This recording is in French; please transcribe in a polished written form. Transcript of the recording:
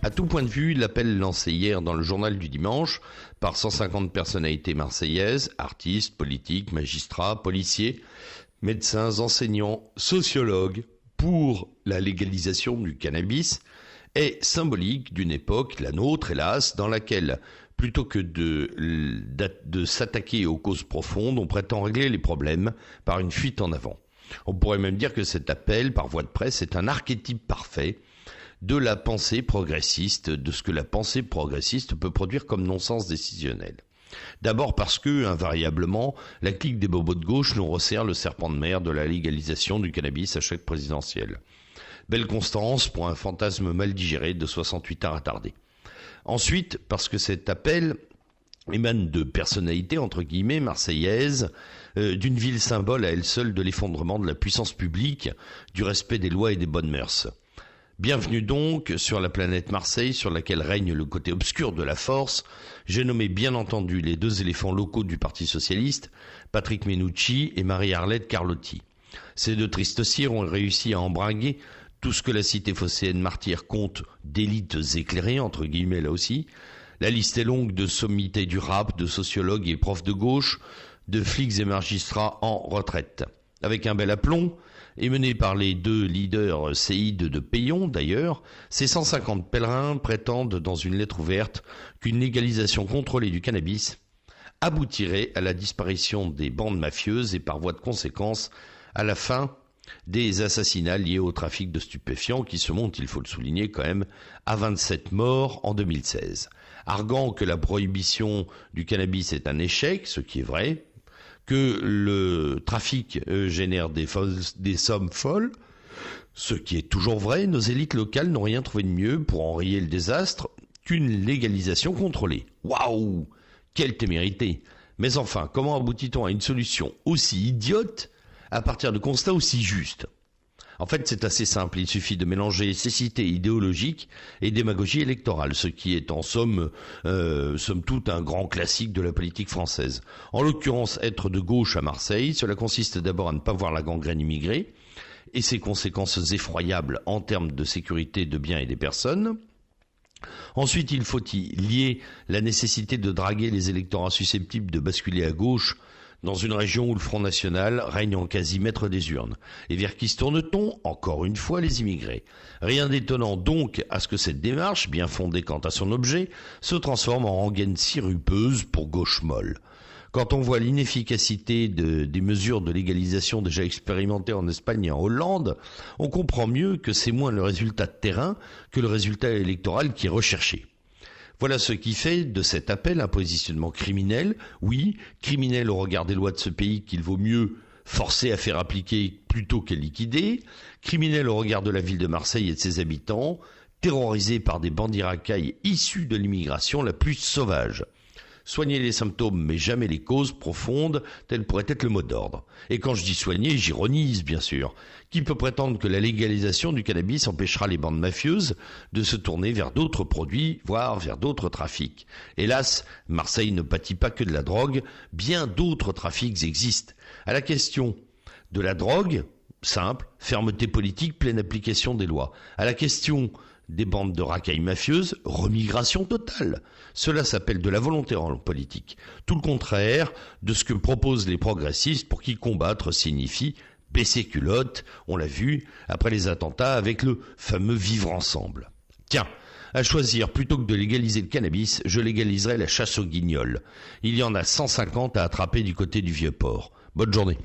À tout point de vue, l'appel lancé hier dans le journal du dimanche par 150 personnalités marseillaises, artistes, politiques, magistrats, policiers, médecins, enseignants, sociologues, pour la légalisation du cannabis, est symbolique d'une époque, la nôtre hélas, dans laquelle, plutôt que de s'attaquer aux causes profondes, on prétend régler les problèmes par une fuite en avant. On pourrait même dire que cet appel, par voie de presse, est un archétype parfait de la pensée progressiste, de ce que la pensée progressiste peut produire comme non-sens décisionnel. D'abord parce que, invariablement, la clique des bobos de gauche nous resserre le serpent de mer de la légalisation du cannabis à chaque présidentielle. Belle constance pour un fantasme mal digéré de 68 ans retardé. Ensuite, parce que cet appel émane de personnalités, entre guillemets, marseillaises, d'une ville symbole à elle seule de l'effondrement de la puissance publique, du respect des lois et des bonnes mœurs. Bienvenue donc sur la planète Marseille, sur laquelle règne le côté obscur de la force. J'ai nommé bien entendu les deux éléphants locaux du Parti Socialiste, Patrick Menucci et Marie-Arlette Carlotti. Ces deux tristes cires ont réussi à embringuer tout ce que la cité phocéenne martyre compte d'élites éclairées, entre guillemets là aussi. La liste est longue de sommités du rap, de sociologues et profs de gauche, de flics et magistrats en retraite. Avec un bel aplomb, et mené par les deux leaders séides de Payon d'ailleurs, ces 150 pèlerins prétendent dans une lettre ouverte qu'une légalisation contrôlée du cannabis aboutirait à la disparition des bandes mafieuses et par voie de conséquence à la fin des assassinats liés au trafic de stupéfiants qui se montent, il faut le souligner quand même, à 27 morts en 2016. Arguant que la prohibition du cannabis est un échec, ce qui est vrai, que le trafic génère des sommes folles, ce qui est toujours vrai, nos élites locales n'ont rien trouvé de mieux pour enrayer le désastre qu'une légalisation contrôlée. Waouh, quelle témérité! Mais enfin, comment aboutit-on à une solution aussi idiote à partir de constats aussi justes? En fait, c'est assez simple, il suffit de mélanger cécité idéologique et démagogie électorale, ce qui est en somme toute un grand classique de la politique française. En l'occurrence, être de gauche à Marseille, cela consiste d'abord à ne pas voir la gangrène immigrée et ses conséquences effroyables en termes de sécurité de biens et des personnes. Ensuite, il faut y lier la nécessité de draguer les électorats susceptibles de basculer à gauche dans une région où le Front National règne en quasi maître des urnes. Et vers qui se tourne-t-on? Encore une fois, les immigrés. Rien d'étonnant donc à ce que cette démarche, bien fondée quant à son objet, se transforme en rengaine sirupeuse pour gauche molle. Quand on voit l'inefficacité des mesures de légalisation déjà expérimentées en Espagne et en Hollande, on comprend mieux que c'est moins le résultat de terrain que le résultat électoral qui est recherché. Voilà ce qui fait de cet appel un positionnement criminel, oui, criminel au regard des lois de ce pays qu'il vaut mieux forcer à faire appliquer plutôt qu'à liquider, criminel au regard de la ville de Marseille et de ses habitants, terrorisés par des bandits racailles issus de l'immigration la plus sauvage. Soigner les symptômes, mais jamais les causes profondes, tel pourrait être le mot d'ordre. Et quand je dis soigner, j'ironise, bien sûr. Qui peut prétendre que la légalisation du cannabis empêchera les bandes mafieuses de se tourner vers d'autres produits, voire vers d'autres trafics? Hélas, Marseille ne pâtit pas que de la drogue, bien d'autres trafics existent. À la question de la drogue, simple, fermeté politique, pleine application des lois. À la question des bandes de racailles mafieuses, remigration totale. Cela s'appelle de la volonté en politique. Tout le contraire de ce que proposent les progressistes pour qui combattre signifie baisser culotte, on l'a vu après les attentats avec le fameux vivre ensemble. Tiens, à choisir, plutôt que de légaliser le cannabis, je légaliserai la chasse aux guignols. Il y en a 150 à attraper du côté du Vieux-Port. Bonne journée.